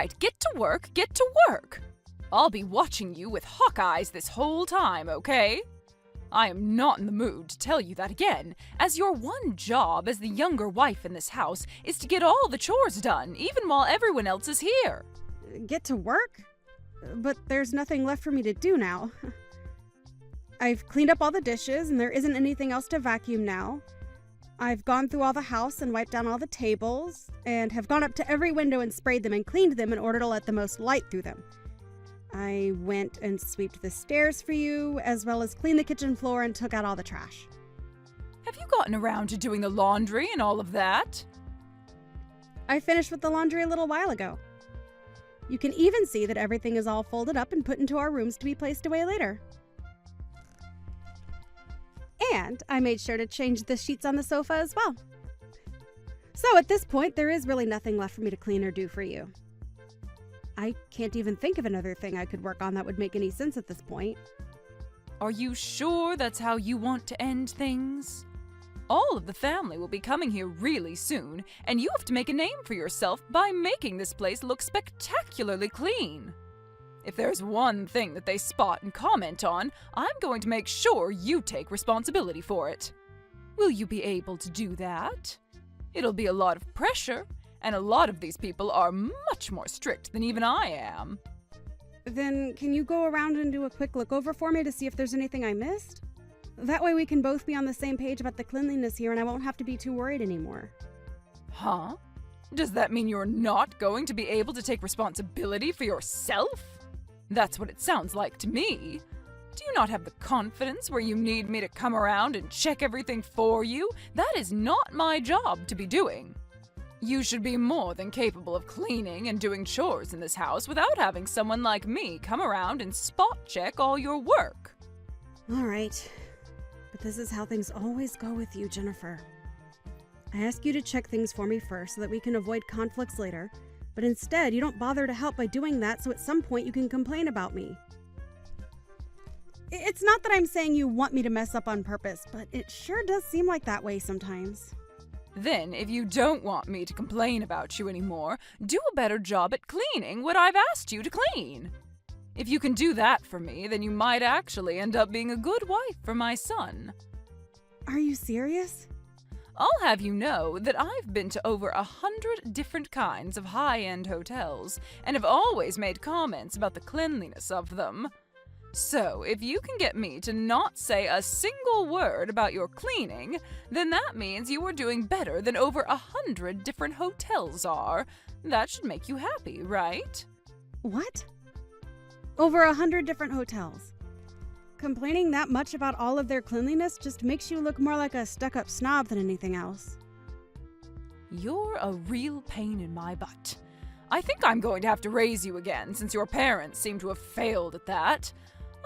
right, get to work, get to work! I'll be watching you with hawk eyes this whole time, okay? I am not in the mood to tell you that again, as your one job as the younger wife in this house is to get all the chores done, even while everyone else is here. Get to work? But there's nothing left for me to do now. I've cleaned up all the dishes, and there isn't anything else to vacuum now. I've gone through all the house and wiped down all the tables, and have gone up to every window and sprayed them and cleaned them in order to let the most light through them. I went and swept the stairs for you, as well as cleaned the kitchen floor and took out all the trash. Have you gotten around to doing the laundry and all of that? I finished with the laundry a little while ago. You can even see that everything is all folded up and put into our rooms to be placed away later. And I made sure to change the sheets on the sofa as well. So at this point, there is really nothing left for me to clean or do for you. I can't even think of another thing I could work on that would make any sense at this point. Are you sure that's how you want to end things? All of the family will be coming here really soon, and you have to make a name for yourself by making this place look spectacularly clean. If there's one thing that they spot and comment on, I'm going to make sure you take responsibility for it. Will you be able to do that? It'll be a lot of pressure, and a lot of these people are much more strict than even I am. Then can you go around and do a quick look over for me to see if there's anything I missed? That way we can both be on the same page about the cleanliness here and I won't have to be too worried anymore. Huh? Does that mean you're not going to be able to take responsibility for yourself? That's what it sounds like to me. Do you not have the confidence where you need me to come around and check everything for you? That is not my job to be doing. You should be more than capable of cleaning and doing chores in this house without having someone like me come around and spot check all your work. All right. But this is how things always go with you, Jennifer. I ask you to check things for me first so that we can avoid conflicts later, but instead you don't bother to help by doing that, so at some point you can complain about me. It's not that I'm saying you want me to mess up on purpose, but it sure does seem like that way sometimes. Then, if you don't want me to complain about you anymore, do a better job at cleaning what I've asked you to clean. If you can do that for me, then you might actually end up being a good wife for my son. Are you serious? I'll have you know that I've been to over 100 different kinds of high-end hotels, and have always made comments about the cleanliness of them. So, if you can get me to not say a single word about your cleaning, then that means you are doing better than over 100 different hotels are. That should make you happy, right? What? Over 100 different hotels. Complaining that much about all of their cleanliness just makes you look more like a stuck-up snob than anything else. You're a real pain in my butt. I think I'm going to have to raise you again, since your parents seem to have failed at that.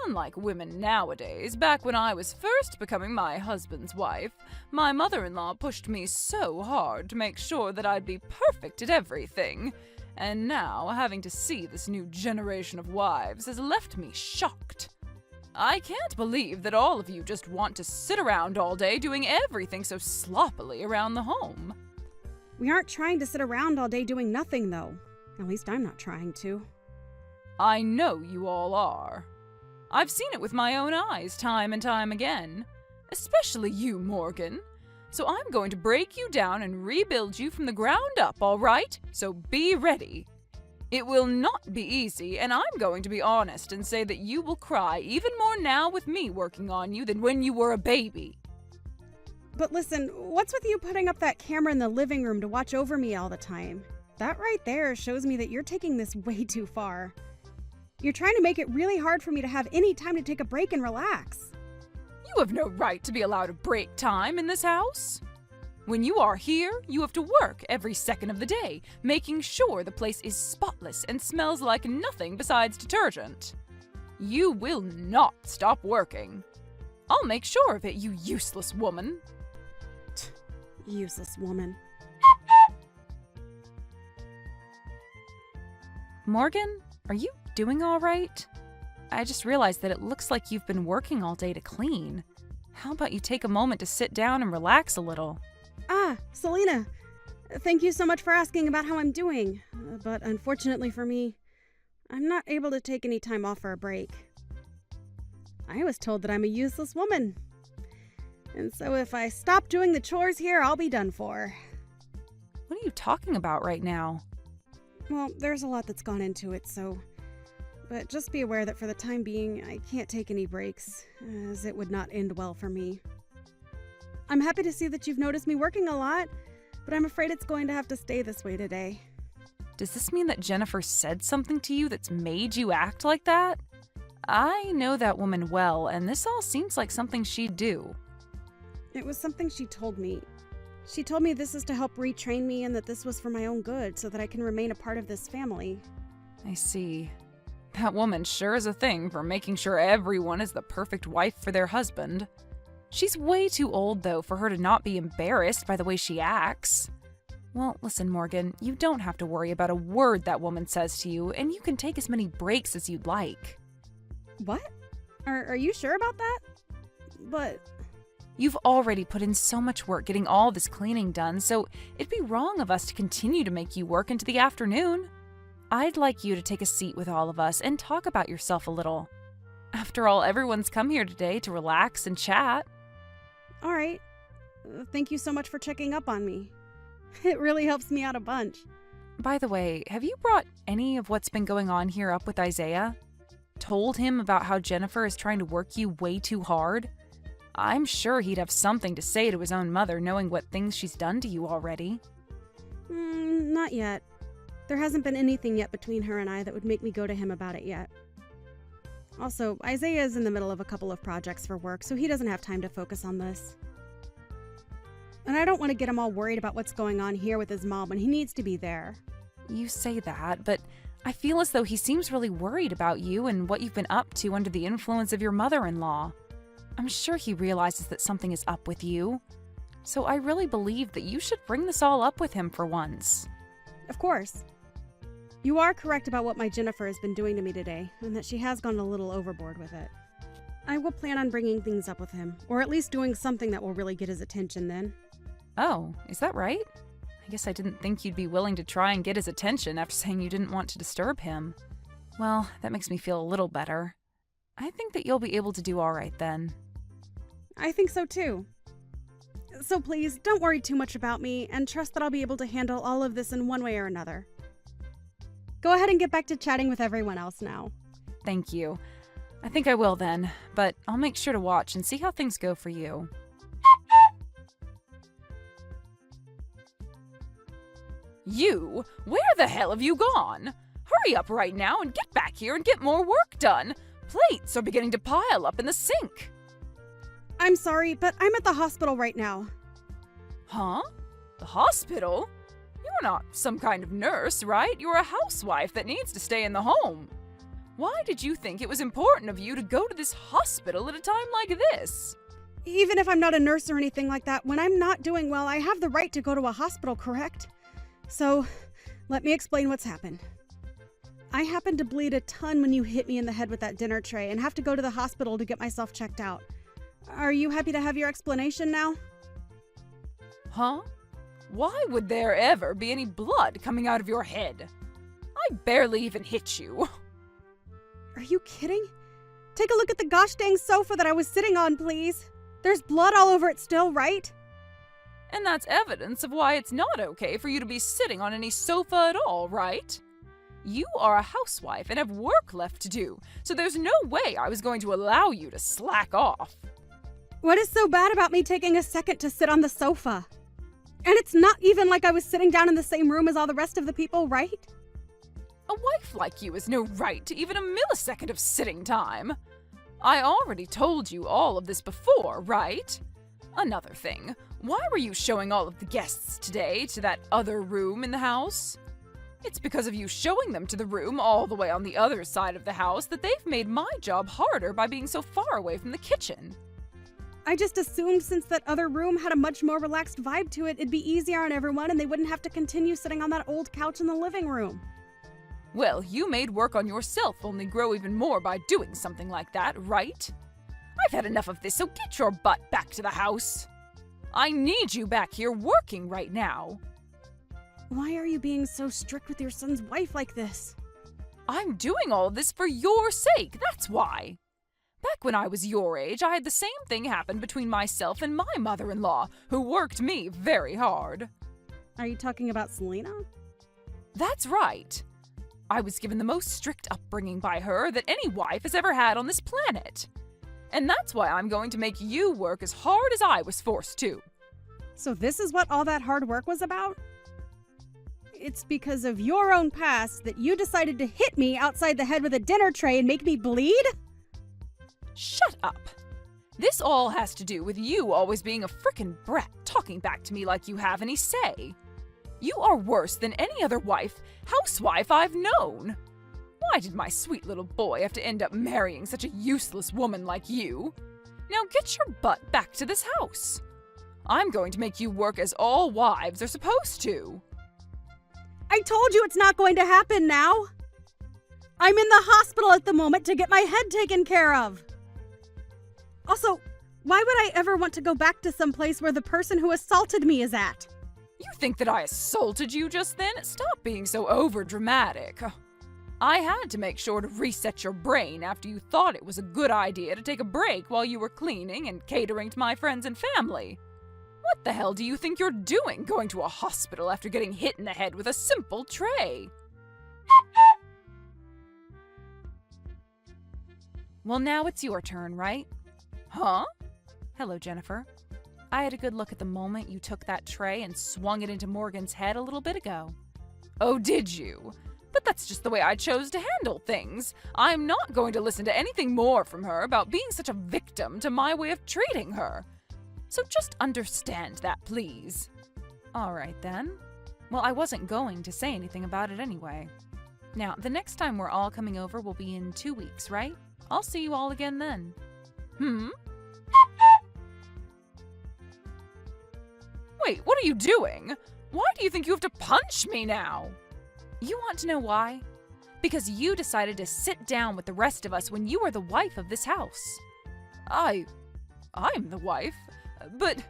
Unlike women nowadays, back when I was first becoming my husband's wife, my mother-in-law pushed me so hard to make sure that I'd be perfect at everything. And now, having to see this new generation of wives has left me shocked. I can't believe that all of you just want to sit around all day doing everything so sloppily around the home. We aren't trying to sit around all day doing nothing, though. At least I'm not trying to. I know you all are. I've seen it with my own eyes time and time again. Especially you, Morgan. So I'm going to break you down and rebuild you from the ground up, all right? So be ready. It will not be easy, and I'm going to be honest and say that you will cry even more now with me working on you than when you were a baby. But listen, what's with you putting up that camera in the living room to watch over me all the time? That right there shows me that you're taking this way too far. You're trying to make it really hard for me to have any time to take a break and relax. You have no right to be allowed a break time in this house. When you are here, you have to work every second of the day, making sure the place is spotless and smells like nothing besides detergent. You will not stop working. I'll make sure of it, you useless woman. Useless woman. Morgan, are you doing all right? I just realized that it looks like you've been working all day to clean. How about you take a moment to sit down and relax a little? Ah, Selena. Thank you so much for asking about how I'm doing. but unfortunately for me, I'm not able to take any time off for a break. I was told that I'm a useless woman. And so if I stop doing the chores here, I'll be done for. What are you talking about right now? Well, there's a lot that's gone into it, so... But just be aware that for the time being, I can't take any breaks, as it would not end well for me. I'm happy to see that you've noticed me working a lot, but I'm afraid it's going to have to stay this way today. Does this mean that Jennifer said something to you that's made you act like that? I know that woman well, and this all seems like something she'd do. It was something she told me. She told me this is to help retrain me and that this was for my own good so that I can remain a part of this family. I see. That woman sure is a thing for making sure everyone is the perfect wife for their husband. She's way too old, though, for her to not be embarrassed by the way she acts. Well, listen, Morgan, you don't have to worry about a word that woman says to you, and you can take as many breaks as you'd like. What? Are you sure about that? But... You've already put in so much work getting all this cleaning done, so it'd be wrong of us to continue to make you work into the afternoon. I'd like you to take a seat with all of us and talk about yourself a little. After all, everyone's come here today to relax and chat. All right. Thank you so much for checking up on me. It really helps me out a bunch. By the way, have you brought any of what's been going on here up with Isaiah? Told him about how Jennifer is trying to work you way too hard? I'm sure he'd have something to say to his own mother knowing what things she's done to you already. Not yet. There hasn't been anything yet between her and I that would make me go to him about it yet. Also, Isaiah is in the middle of a couple of projects for work, so he doesn't have time to focus on this. And I don't want to get him all worried about what's going on here with his mom when he needs to be there. You say that, but I feel as though he seems really worried about you and what you've been up to under the influence of your mother-in-law. I'm sure he realizes that something is up with you. So I really believe that you should bring this all up with him for once. Of course. You are correct about what my Jennifer has been doing to me today, and that she has gone a little overboard with it. I will plan on bringing things up with him, or at least doing something that will really get his attention then. Oh, is that right? I guess I didn't think you'd be willing to try and get his attention after saying you didn't want to disturb him. Well, that makes me feel a little better. I think that you'll be able to do all right then. I think so too. So please, don't worry too much about me, and trust that I'll be able to handle all of this in one way or another. Go ahead and get back to chatting with everyone else now. Thank you. I think I will then, but I'll make sure to watch and see how things go for you. You? Where the hell have you gone? Hurry up right now and get back here and get more work done. Plates are beginning to pile up in the sink. I'm sorry, but I'm at the hospital right now. Huh? The hospital? You're not some kind of nurse, right? You're a housewife that needs to stay in the home. Why did you think it was important of you to go to this hospital at a time like this? Even if I'm not a nurse or anything like that, when I'm not doing well, I have the right to go to a hospital, correct? So, let me explain what's happened. I happened to bleed a ton when you hit me in the head with that dinner tray and have to go to the hospital to get myself checked out. Are you happy to have your explanation now? Huh? Why would there ever be any blood coming out of your head? I barely even hit you. Are you kidding? Take a look at the gosh dang sofa that I was sitting on, please. There's blood all over it still, right? And that's evidence of why it's not okay for you to be sitting on any sofa at all, right? You are a housewife and have work left to do, so there's no way I was going to allow you to slack off. What is so bad about me taking a second to sit on the sofa? And it's not even like I was sitting down in the same room as all the rest of the people, right? A wife like you has no right to even a millisecond of sitting time. I already told you all of this before, right? Another thing, why were you showing all of the guests today to that other room in the house? It's because of you showing them to the room all the way on the other side of the house that they've made my job harder by being so far away from the kitchen. I just assumed since that other room had a much more relaxed vibe to it, it'd be easier on everyone and they wouldn't have to continue sitting on that old couch in the living room. Well, you made work on yourself only grow even more by doing something like that, right? I've had enough of this, so get your butt back to the house. I need you back here working right now. Why are you being so strict with your son's wife like this? I'm doing all this for your sake, that's why. Back when I was your age, I had the same thing happen between myself and my mother-in-law, who worked me very hard. Are you talking about Selena? That's right. I was given the most strict upbringing by her that any wife has ever had on this planet. And that's why I'm going to make you work as hard as I was forced to. So this is what all that hard work was about? It's because of your own past that you decided to hit me outside the head with a dinner tray and make me bleed? Shut up. This all has to do with you always being a frickin' brat talking back to me like you have any say. You are worse than any other housewife I've known. Why did my sweet little boy have to end up marrying such a useless woman like you? Now get your butt back to this house. I'm going to make you work as all wives are supposed to. I told you it's not going to happen now. I'm in the hospital at the moment to get my head taken care of. Also, why would I ever want to go back to some place where the person who assaulted me is at? You think that I assaulted you just then? Stop being so overdramatic. I had to make sure to reset your brain after you thought it was a good idea to take a break while you were cleaning and catering to my friends and family. What the hell do you think you're doing going to a hospital after getting hit in the head with a simple tray? Well, now it's your turn, right? Huh? Hello, Jennifer. I had a good look at the moment you took that tray and swung it into Morgan's head a little bit ago. Oh, did you? But that's just the way I chose to handle things. I'm not going to listen to anything more from her about being such a victim to my way of treating her. So just understand that, please. All right, then. Well, I wasn't going to say anything about it anyway. Now, the next time we're all coming over will be in 2 weeks, right? I'll see you all again then. Wait, what are you doing? Why do you think you have to punch me now? You want to know why? Because you decided to sit down with the rest of us when you are the wife of this house. I'm the wife, but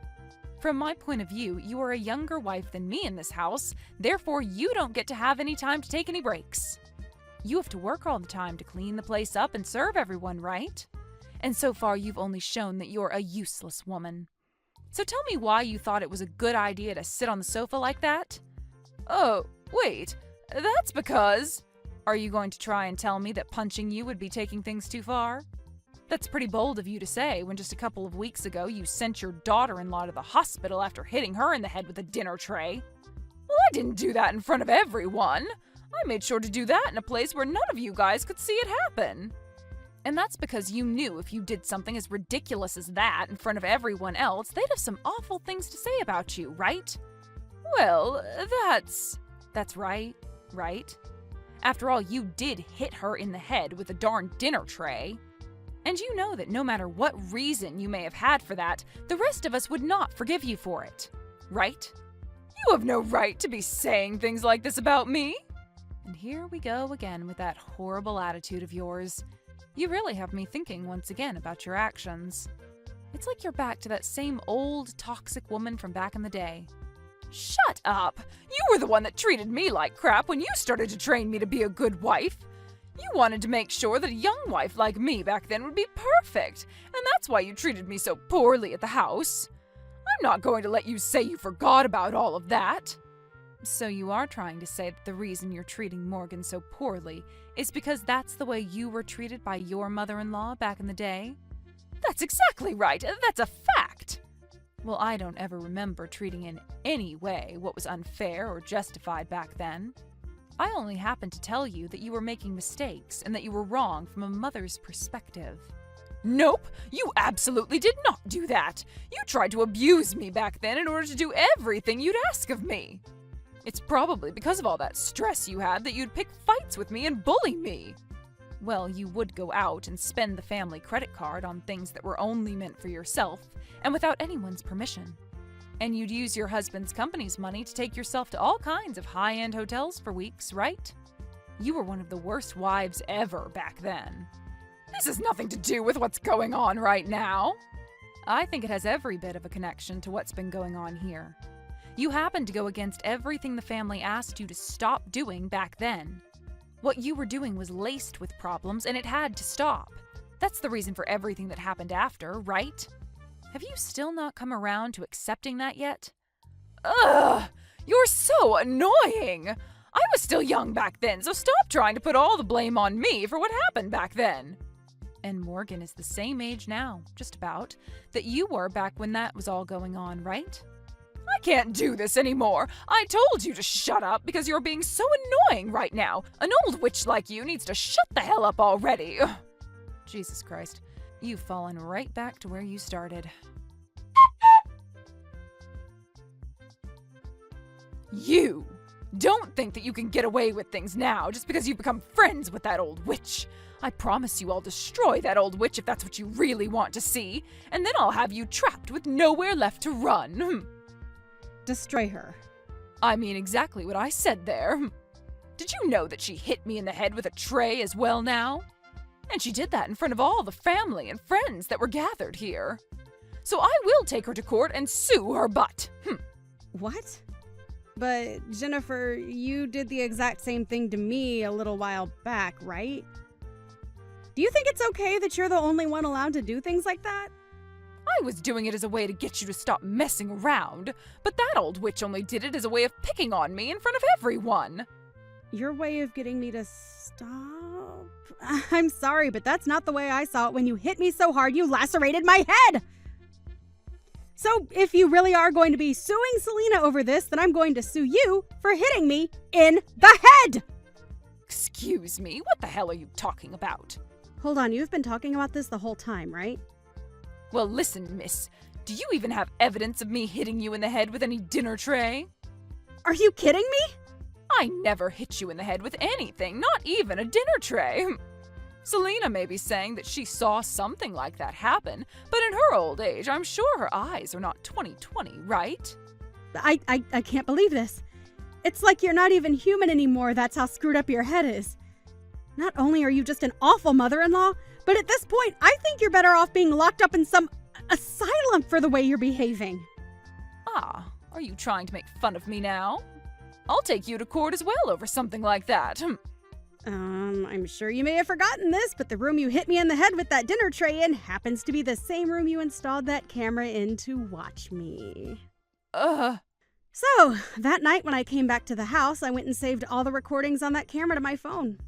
from my point of view, you are a younger wife than me in this house, therefore you don't get to have any time to take any breaks. You have to work all the time to clean the place up and serve everyone, right? And so far you've only shown that you're a useless woman. So tell me why you thought it was a good idea to sit on the sofa like that? Oh, wait, that's because… Are you going to try and tell me that punching you would be taking things too far? That's pretty bold of you to say when just a couple of weeks ago you sent your daughter-in-law to the hospital after hitting her in the head with a dinner tray. Well, I didn't do that in front of everyone. I made sure to do that in a place where none of you guys could see it happen. And that's because you knew if you did something as ridiculous as that in front of everyone else, they'd have some awful things to say about you, right? Well, that's right? After all, you did hit her in the head with a darn dinner tray. And you know that no matter what reason you may have had for that, the rest of us would not forgive you for it, right? You have no right to be saying things like this about me. And here we go again with that horrible attitude of yours. You really have me thinking once again about your actions. It's like you're back to that same old toxic woman from back in the day. Shut up! You were the one that treated me like crap when you started to train me to be a good wife. You wanted to make sure that a young wife like me back then would be perfect, and that's why you treated me so poorly at the house. I'm not going to let you say you forgot about all of that. So you are trying to say that the reason you're treating Morgan so poorly is because that's the way you were treated by your mother-in-law back in the day? That's exactly right. That's a fact. Well, I don't ever remember treating in any way what was unfair or justified back then. I only happened to tell you that you were making mistakes and that you were wrong from a mother's perspective. Nope, you absolutely did not do that. You tried to abuse me back then in order to do everything you'd ask of me. It's probably because of all that stress you had that you'd pick fights with me and bully me. Well, you would go out and spend the family credit card on things that were only meant for yourself and without anyone's permission. And you'd use your husband's company's money to take yourself to all kinds of high-end hotels for weeks, right? You were one of the worst wives ever back then. This has nothing to do with what's going on right now. I think it has every bit of a connection to what's been going on here. You happened to go against everything the family asked you to stop doing back then. What you were doing was laced with problems, and it had to stop. That's the reason for everything that happened after, right? Have you still not come around to accepting that yet? Ugh! You're so annoying! I was still young back then, so stop trying to put all the blame on me for what happened back then. And Morgan is the same age now, just about, that you were back when that was all going on, right? I can't do this anymore. I told you to shut up because you're being so annoying right now. An old witch like you needs to shut the hell up already. Ugh. Jesus Christ, you've fallen right back to where you started. You! Don't think that you can get away with things now just because you've become friends with that old witch. I promise you I'll destroy that old witch if that's what you really want to see, and then I'll have you trapped with nowhere left to run. Destroy her. I mean exactly what I said there. Did you know that she hit me in the head with a tray as well now? And she did that in front of all the family and friends that were gathered here. So I will take her to court and sue her butt. What? But, Jennifer, you did the exact same thing to me a little while back, right? Do you think it's okay that you're the only one allowed to do things like that? I was doing it as a way to get you to stop messing around, but that old witch only did it as a way of picking on me in front of everyone. Your way of getting me to stop? I'm sorry, but that's not the way I saw it when you hit me so hard you lacerated my head! So, if you really are going to be suing Selena over this, then I'm going to sue you for hitting me in the head! Excuse me, what the hell are you talking about? Hold on, you've been talking about this the whole time, right? Well, listen, miss. Do you even have evidence of me hitting you in the head with any dinner tray? Are you kidding me? I never hit you in the head with anything, not even a dinner tray. Selena may be saying that she saw something like that happen, but in her old age, I'm sure her eyes are not 20/20, right? I can't believe this. It's like you're not even human anymore, that's how screwed up your head is. Not only are you just an awful mother-in-law, but at this point, I think you're better off being locked up in some asylum for the way you're behaving. Ah, are you trying to make fun of me now? I'll take you to court as well over something like that. I'm sure you may have forgotten this, but the room you hit me in the head with that dinner tray in happens to be the same room you installed that camera in to watch me. So, that night when I came back to the house, I went and saved all the recordings on that camera to my phone.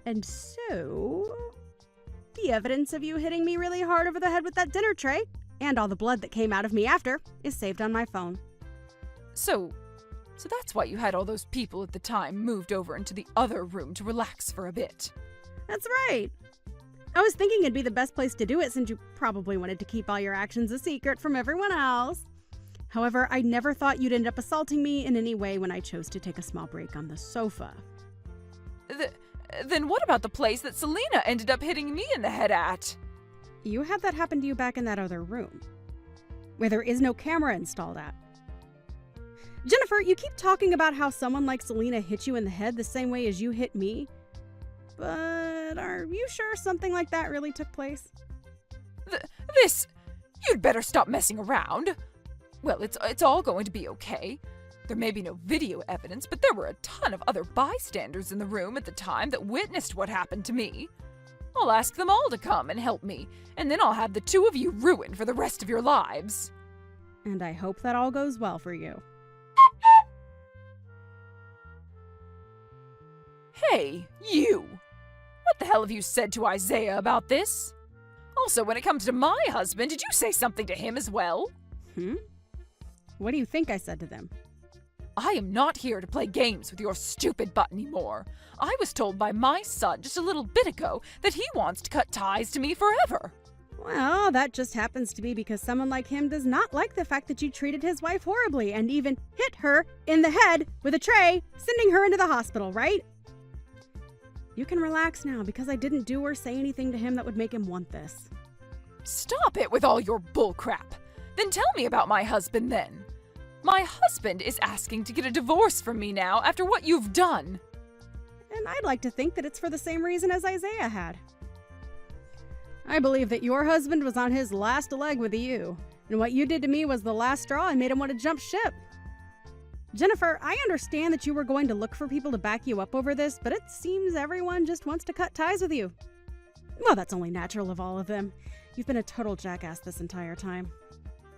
And so, the evidence of you hitting me really hard over the head with that dinner tray, and all the blood that came out of me after, is saved on my phone. So that's why you had all those people at the time moved over into the other room to relax for a bit. That's right. I was thinking it'd be the best place to do it since you probably wanted to keep all your actions a secret from everyone else. However, I never thought you'd end up assaulting me in any way when I chose to take a small break on the sofa. Then what about the place that Selena ended up hitting me in the head at? You had that happen to you back in that other room, where there is no camera installed at. Jennifer, you keep talking about how someone like Selena hit you in the head the same way as you hit me, but are you sure something like that really took place? You'd better stop messing around. Well, it's all going to be okay. There may be no video evidence, but there were a ton of other bystanders in the room at the time that witnessed what happened to me. I'll ask them all to come and help me, and then I'll have the two of you ruined for the rest of your lives. And I hope that all goes well for you. Hey, you! What the hell have you said to Isaiah about this? Also, when it comes to my husband, did you say something to him as well? What do you think I said to them? I am not here to play games with your stupid butt anymore. I was told by my son just a little bit ago that he wants to cut ties to me forever. Well, that just happens to be because someone like him does not like the fact that you treated his wife horribly and even hit her in the head with a tray, sending her into the hospital, right? You can relax now because I didn't do or say anything to him that would make him want this. Stop it with all your bullcrap. Then tell me about my husband then. My husband is asking to get a divorce from me now after what you've done. And I'd like to think that it's for the same reason as Isaiah had. I believe that your husband was on his last leg with you, And what you did to me was the last straw and made him want to jump ship. Jennifer, I understand that you were going to look for people to back you up over this, but it seems everyone just wants to cut ties with you. Well, that's only natural of all of them. You've been a total jackass this entire time.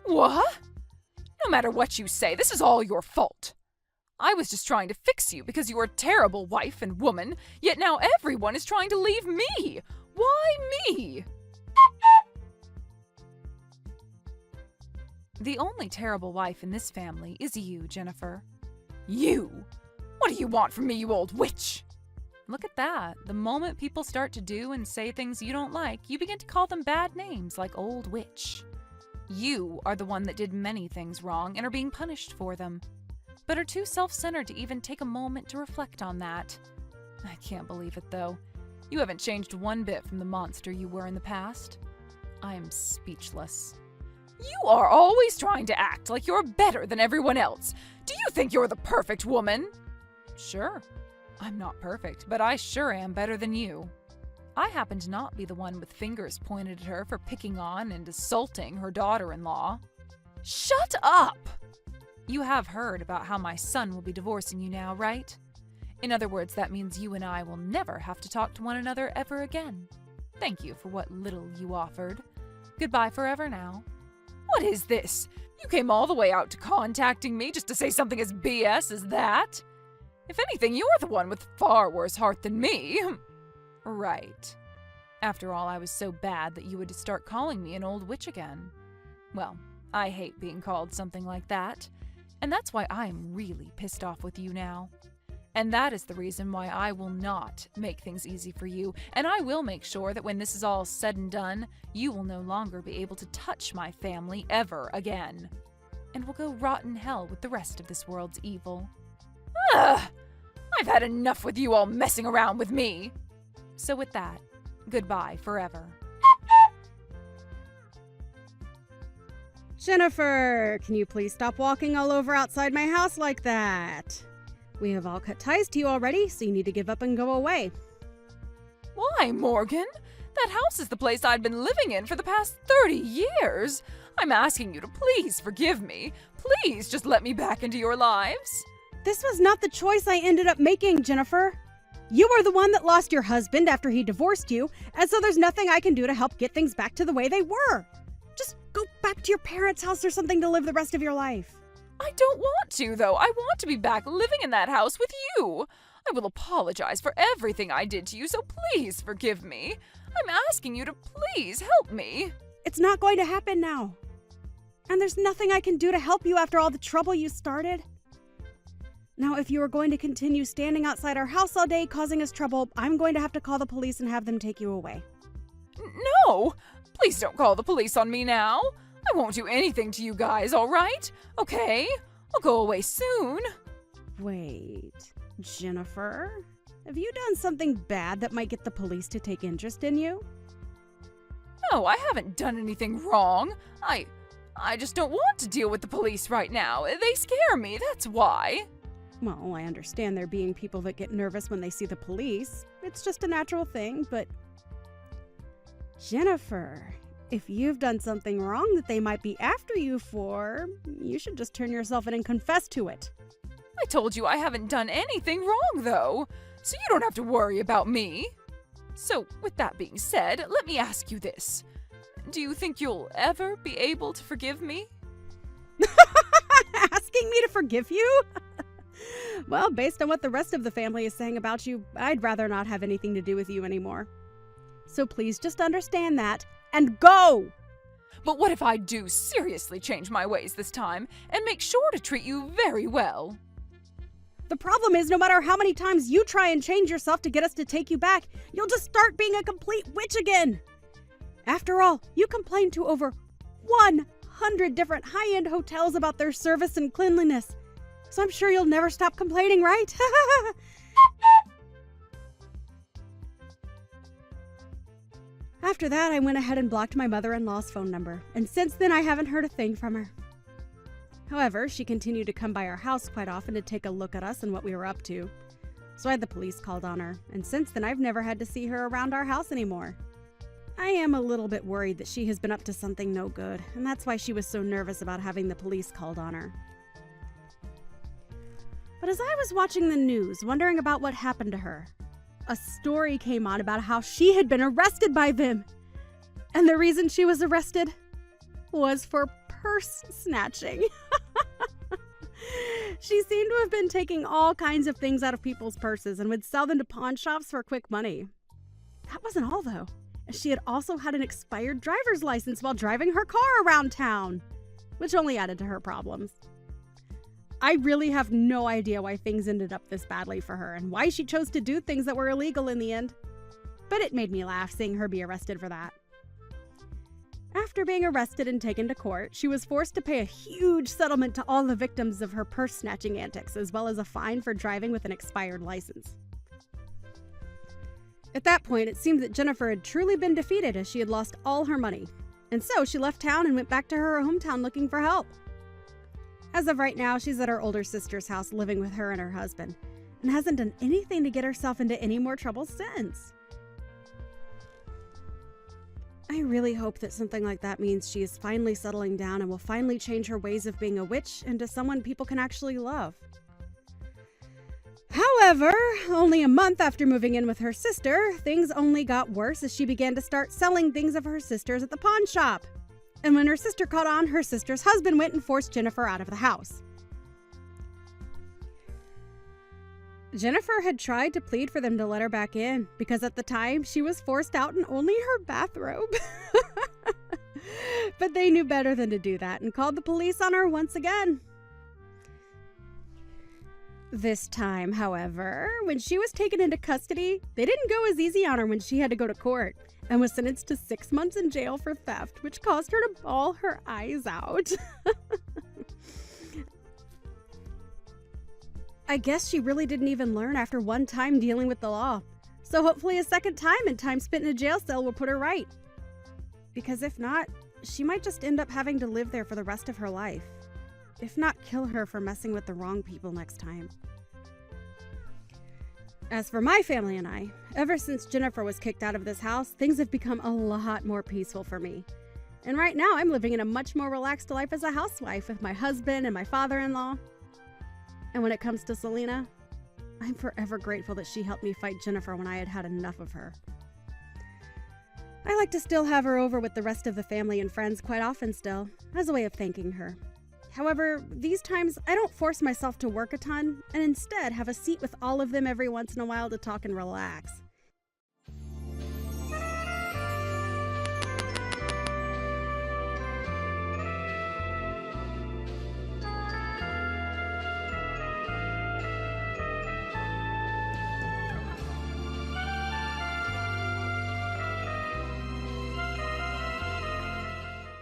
What? No matter what you say, this is all your fault. I was just trying to fix you because you were a terrible wife and woman, yet now everyone is trying to leave me. Why me? The only terrible wife in this family is you, Jennifer. You? What do you want from me, you old witch? Look at that. The moment people start to do and say things you don't like, you begin to call them bad names like old witch. You are the one that did many things wrong and are being punished for them, but are too self-centered to even take a moment to reflect on that. I can't believe it, though. You haven't changed one bit from the monster you were in the past. I am speechless. You are always trying to act like you're better than everyone else. Do you think you're the perfect woman? Sure, I'm not perfect, but I sure am better than you. I happen to not be the one with fingers pointed at her for picking on and assaulting her daughter-in-law. Shut up! You have heard about how my son will be divorcing you now, right? In other words, that means you and I will never have to talk to one another ever again. Thank you for what little you offered. Goodbye forever now. What is this? You came all the way out to contacting me just to say something as BS as that? If anything, you're the one with far worse heart than me. Right. After all, I was so bad that you would start calling me an old witch again. Well, I hate being called something like that, and that's why I'm really pissed off with you now. And that is the reason why I will not make things easy for you, and I will make sure that when this is all said and done, you will no longer be able to touch my family ever again. And will go rot in hell with the rest of this world's evil. Ugh! I've had enough with you all messing around with me! So with that, goodbye forever. Jennifer, can you please stop walking all over outside my house like that? We have all cut ties to you already, so you need to give up and go away. Why, Morgan? That house is the place I'd been living in for the past 30 years. I'm asking you to please forgive me. Please just let me back into your lives. This was not the choice I ended up making, Jennifer. You are the one that lost your husband after he divorced you, and so there's nothing I can do to help get things back to the way they were. Just go back to your parents' house or something to live the rest of your life. I don't want to, though. I want to be back living in that house with you. I will apologize for everything I did to you, so please forgive me. I'm asking you to please help me. It's not going to happen now. And there's nothing I can do to help you after all the trouble you started. Now, if you are going to continue standing outside our house all day causing us trouble, I'm going to have to call the police and have them take you away. No! Please don't call the police on me now. I won't do anything to you guys, all right? Okay? I'll go away soon. Wait, Jennifer? Have you done something bad that might get the police to take interest in you? No, I haven't done anything wrong. I just don't want to deal with the police right now. They scare me, that's why. Well, I understand there being people that get nervous when they see the police. It's just a natural thing, but... Jennifer, if you've done something wrong that they might be after you for, you should just turn yourself in and confess to it. I told you I haven't done anything wrong, though, so you don't have to worry about me. So, with that being said, let me ask you this. Do you think you'll ever be able to forgive me? Asking me to forgive you? Well, based on what the rest of the family is saying about you, I'd rather not have anything to do with you anymore. So please just understand that and go! But what if I do seriously change my ways this time and make sure to treat you very well? The problem is, no matter how many times you try and change yourself to get us to take you back, you'll just start being a complete witch again. After all, you complained to over 100 different high-end hotels about their service and cleanliness. So I'm sure you'll never stop complaining, right? After that, I went ahead and blocked my mother-in-law's phone number, and since then I haven't heard a thing from her. However, she continued to come by our house quite often to take a look at us and what we were up to. So I had the police called on her, and since then I've never had to see her around our house anymore. I am a little bit worried that she has been up to something no good, and that's why she was so nervous about having the police called on her. But as I was watching the news, wondering about what happened to her, a story came on about how she had been arrested by them. And the reason she was arrested was for purse snatching. She seemed to have been taking all kinds of things out of people's purses and would sell them to pawn shops for quick money. That wasn't all, though. She had also had an expired driver's license while driving her car around town, which only added to her problems. I really have no idea why things ended up this badly for her and why she chose to do things that were illegal in the end. But it made me laugh seeing her be arrested for that. After being arrested and taken to court, she was forced to pay a huge settlement to all the victims of her purse-snatching antics, as well as a fine for driving with an expired license. At that point, it seemed that Jennifer had truly been defeated as she had lost all her money, and so she left town and went back to her hometown looking for help. As of right now, she's at her older sister's house living with her and her husband, and hasn't done anything to get herself into any more trouble since. I really hope that something like that means she is finally settling down and will finally change her ways of being a witch into someone people can actually love. However, only a month after moving in with her sister, things only got worse as she began to start selling things of her sister's at the pawn shop. And when her sister caught on, her sister's husband went and forced Jennifer out of the house. Jennifer had tried to plead for them to let her back in, because at the time she was forced out in only her bathrobe. But they knew better than to do that and called the police on her once again. This time, however, when she was taken into custody, they didn't go as easy on her when she had to go to court and was sentenced to 6 months in jail for theft, which caused her to bawl her eyes out. I guess she really didn't even learn after one time dealing with the law. So hopefully a second time and time spent in a jail cell will put her right. Because if not, she might just end up having to live there for the rest of her life. If not, kill her for messing with the wrong people next time. As for my family and I, ever since Jennifer was kicked out of this house, things have become a lot more peaceful for me. And right now I'm living in a much more relaxed life as a housewife with my husband and my father-in-law. And when it comes to Selena, I'm forever grateful that she helped me fight Jennifer when I had had enough of her. I like to still have her over with the rest of the family and friends quite often still, as a way of thanking her. However, these times I don't force myself to work a ton, and instead have a seat with all of them every once in a while to talk and relax.